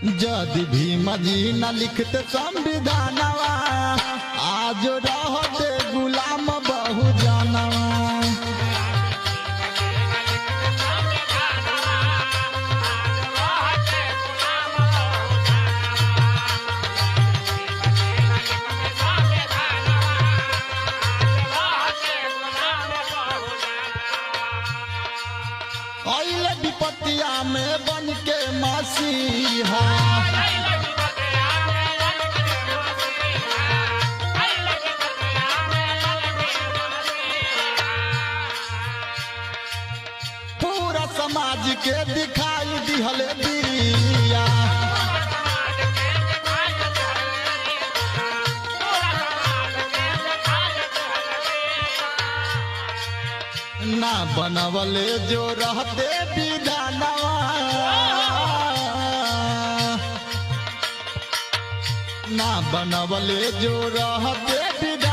यदि भीम जी न लिखते संविधानवा आज रहते गुलाम बहुजनवा। अइले विपत्तिया में बन के मसीहा पूरा समाज के दिखाई दिहले दिया। ना बनवले जो रहते विधानवा ना बनवले जो रहते विधानवा।